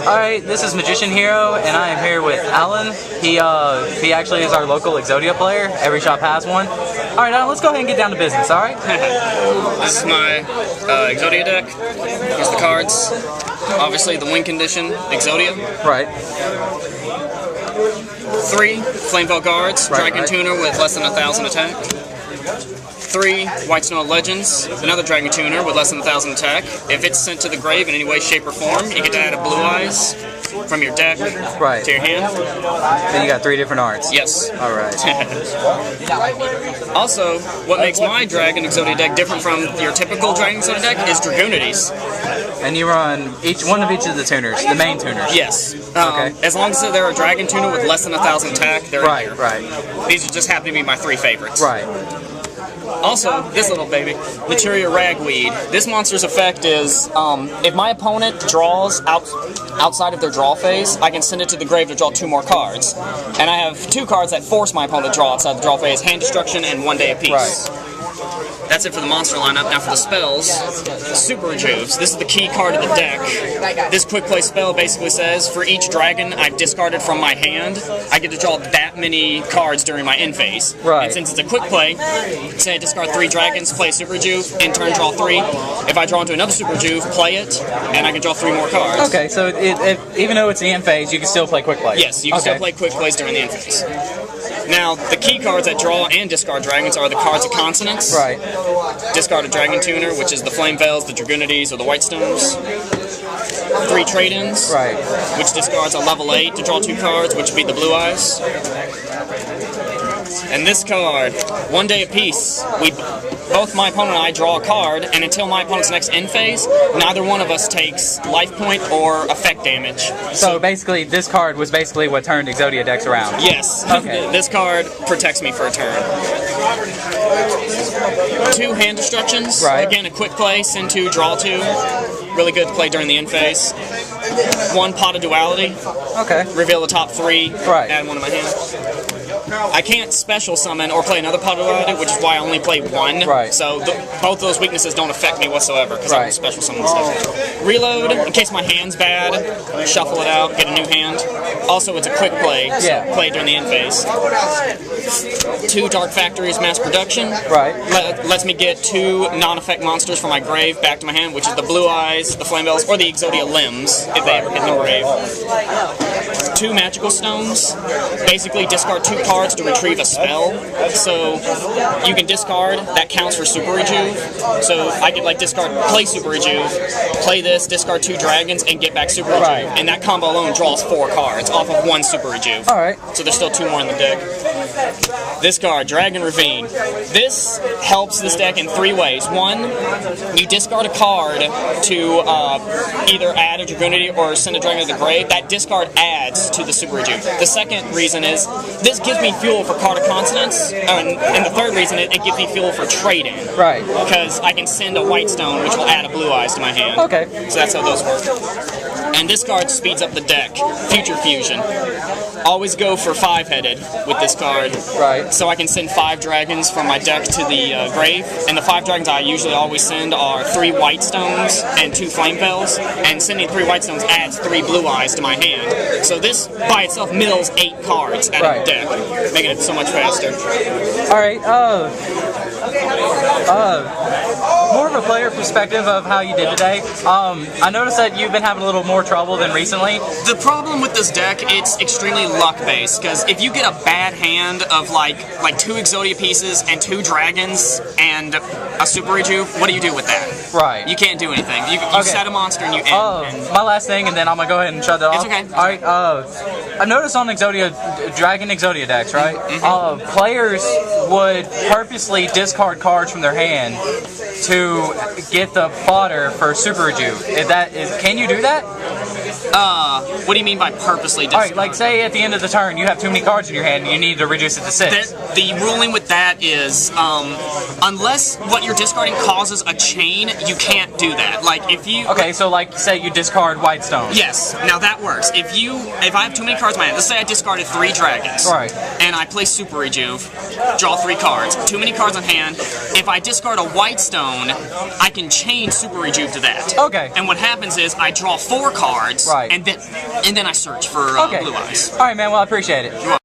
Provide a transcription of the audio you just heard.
Alright, this is Magicianhero, and I am here with Alan. He actually is our local Exodia player. Every shop has one. Alright, Alan, let's go ahead and get down to business, alright? This is my Exodia deck. Here's the cards. Obviously, the win condition, Exodia. Right. 3 Flamevale guards, Dragon Tuner with less than 1,000 attack. 3 White Snow Legends, another Dragon Tuner with less than 1,000 attack. If it's sent to the grave in any way, shape, or form, you get to add a Blue Eyes from your deck to your hand. Then you got 3 different arts. Yes. Alright. Also, what makes my Dragon Exodia deck different from your typical Dragon Exodia deck is Dragunities. And you run one of each of the tuners, the main tuners. Yes. Okay. As long as they're a Dragon Tuner with less than 1,000 attack, they're in here. Right. These just happen to be my 3 favorites. Right. Also, this little baby, Materia Ragweed. This monster's effect is, if my opponent draws outside of their draw phase, I can send it to the grave to draw 2 more cards. And I have 2 cards that force my opponent to draw outside the draw phase, Hand Destruction and 1 Day Apiece. Right. That's it for the monster lineup. Now for the spells, Super Rejuves. This is the key card of the deck. This quick play spell basically says, for each dragon I've discarded from my hand, I get to draw that many cards during my end phase. Right. And since it's a quick play, say I discard 3 dragons, play Super Rejuve, in turn draw 3. If I draw into another Super Rejuve, play it, and I can draw 3 more cards. Okay, so even though it's the end phase, you can still play quick play. Yes, you can still play quick plays during the end phase. Now, the key cards that draw and discard dragons are the cards of consonants. Right. Discard a Dragon Tuner, which is the Flame Veils, the Dragunities, or the White Stones. 3 trade-ins, right, which discards a level 8 to draw 2 cards, which would be the Blue Eyes. And this card, 1 Day Apiece. Both my opponent and I draw a card, and until my opponent's next end phase, neither one of us takes life point or effect damage. So basically, this card was basically what turned Exodia decks around. Yes. Okay. This card protects me for a turn. 2 Hand Destructions. Right. Again, a quick play, send 2, draw 2. Really good to play during the end phase. 1 Pot of Duality. Okay. Reveal the top 3. Right. Add 1 to my hand. I can't special summon or play another Pot of Duality, which is why I only play 1. Right. So both those weaknesses don't affect me whatsoever, because I can special summon stuff. Reload, in case my hand's bad, shuffle it out, get a new hand. Also, it's a quick play, so play during the end phase. 2 Dark Factories Mass Production. Right. Lets me get 2 non-effect monsters from my grave back to my hand, which is the Blue Eyes, the Flame Veils, or the Exodia Limbs, if they ever hit the grave. 2 Magical Stones. Basically, discard 2 cards to retrieve a spell. So you can discard, that counts for Super Rejuve. So I could discard, play Super Rejuve, play this, discard 2 dragons, and get back Super Rejuve. Right. And that combo alone draws 4 cards off of 1 Super Rejuve. Alright. So there's still 2 more in the deck. This card, Dragon Ravine. This helps this deck in 3 ways. 1, you discard a card to either add a Dragunity or send a dragon to the grave. That discard adds to the Super Rejuve. The second reason is, this gives me fuel for card of consonants, and the third reason is it gives me fuel for trading. Right. Because I can send a White Stone, which will add a Blue Eyes to my hand. Okay. So that's how those work. And this card speeds up the deck. Future Fusion. Always go for 5-headed with this card. Right. So I can send 5 dragons from my deck to the grave. And the 5 dragons I usually always send are 3 White Stones and 2 Flame Veils. And sending 3 White Stones adds 3 Blue Eyes to my hand. So this by itself mills 8 cards out of the deck, making it so much faster. Alright, more of a player perspective of how you did today. I noticed that you've been having a little more trouble than recently. The problem with this deck, it's extremely luck-based, because if you get a bad hand of like 2 Exodia pieces and 2 dragons and a Super Rejuve, what do you do with that? Right. You can't do anything. You set a monster and you end. My last thing, and then I'm gonna go ahead and shut it off. It's okay. Alright, I noticed on Dragon Exodia decks, right? Players would purposely discard cards from their hand to get the fodder for Super Rejuve. Can you do that? What do you mean by purposely discard? Alright, like say at the end of the turn you have too many cards in your hand and you need to reduce it to 6. The ruling with that is, unless what you're discarding causes a chain, you can't do that. Like if you... Okay, so like say you discard White Stones. Yes, now that works. If I have too many cards in my hand, let's say I discarded 3 dragons. Right. And I play Super Rejuve, draw 3 cards, too many cards on hand. If I discard a White Stone, I can chain Super Rejuve to that. Okay. And what happens is I draw 4 cards. Right. Right. And then I search for Blue Eyes. All right, man. Well, I appreciate it.